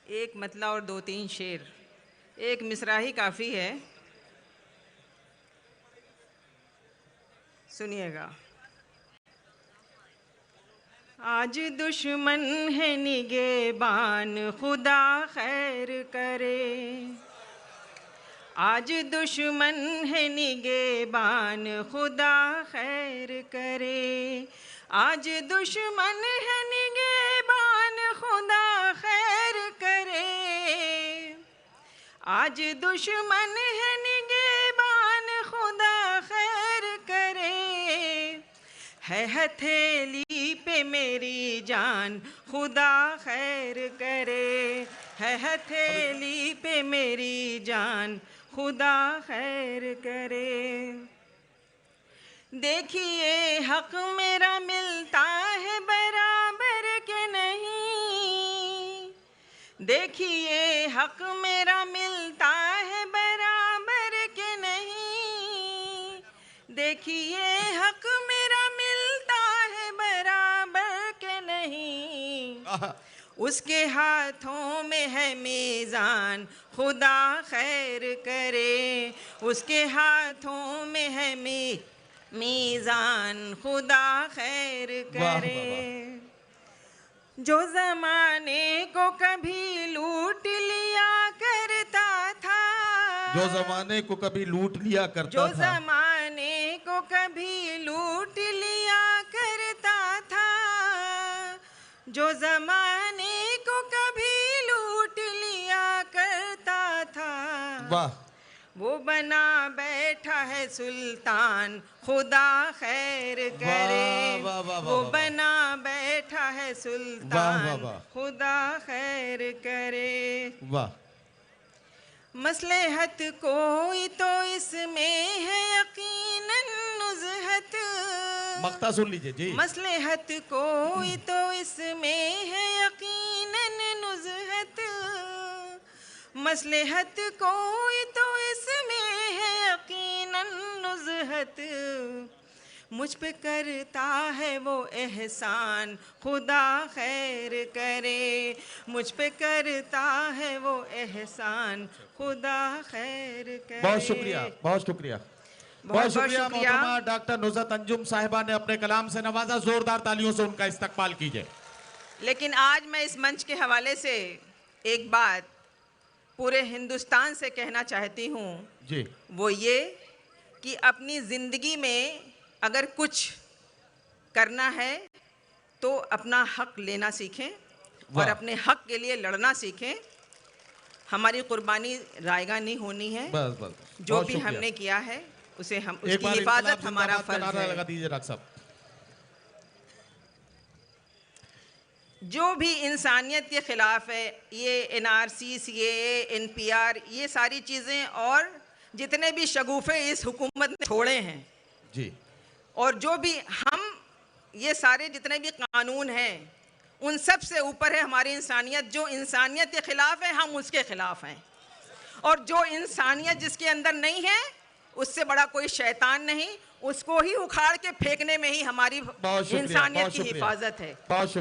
एक मतला और दो तीन शेर। एक मिसरा ही काफ़ी है, सुनिएगा। आज दुश्मन है निगेबान, खुदा खैर करे। आज दुश्मन है निगेबान, खुदा खैर करे। आज दुश्मन है निगेबान, खुदा खैर करे। आज दुश्मन है निगेबान, खुदा खैर करे। है हथेली पे मेरी जान, खुदा खैर करे। है हथेली पे मेरी जान, खुदा खैर करे। देखिए हक मेरा मिलता है बराबर के नहीं। देखिए हक मेरा मिलता है बराबर के नहीं। देखिए हक मेरा मिलता है बराबर के नहीं। उसके हाथों में है मीज़ान, खुदा खैर करे। उसके हाथों में है मीज़ान, खुदा खैर करे। जो ज़माने को कभी लूट लिया करता था, जो ज़माने को कभी लूट लिया करता जो था, ज़माने को कभी लूट लिया करता था, जो ज़माने को कभी लूट लिया करता था, वाह, वो बना बैठा है सुल्तान, खुदा खैर करे। वाह, वाह, वाह, वो वाह, बना बैठा है वाह, सुल्तान, वाह, वाह। खुदा खैर करे। वाह। मसलहत कोई तो इसमें है यकीनन नुज़हत। मक्ता सुन लीजिए जी। मसलहत कोई तो इसमें है यकीनन नुज़हत। मसलहत कोई तो इसमें है यकीनन नुज़हत। मुझ पे करता है वो एहसान, खुदा खैर करे। मुझ पे करता है वो एहसान, खुदा खैर करे। बहुत शुक्रिया, बहुत शुक्रिया, बहुत शुक्रिया। मोहतरमा डॉक्टर नुज़रत अंजुम साहिबा ने अपने कलाम से नवाजा। जोरदार तालियों से उनका इस्तकबाल कीजिए। लेकिन आज मैं इस मंच के हवाले से एक बात पूरे हिंदुस्तान से कहना चाहती हूँ जी। वो ये कि अपनी ज़िंदगी में अगर कुछ करना है तो अपना हक लेना सीखें और अपने हक के लिए लड़ना सीखें। हमारी कुर्बानी रायगा नहीं होनी है। बस बस जो भी हमने किया है उसे हम उसकी हिफाजत हमारा फर्ज है। लगा दीजिए डॉक्टर साहब। जो भी इंसानियत के खिलाफ है, ये एनआरसी, सीएए, एनपीआर, ये सारी चीज़ें और जितने भी शगुफे इस हुकूमत ने छोड़े हैं जी, और जो भी हम ये सारे जितने भी कानून हैं, उन सब से ऊपर है हमारी इंसानियत। जो इंसानियत के खिलाफ है हम उसके खिलाफ हैं, और जो इंसानियत जिसके अंदर नहीं है उससे बड़ा कोई शैतान नहीं। उसको ही उखाड़ के फेंकने में ही हमारी इंसानियत की हिफाजत है।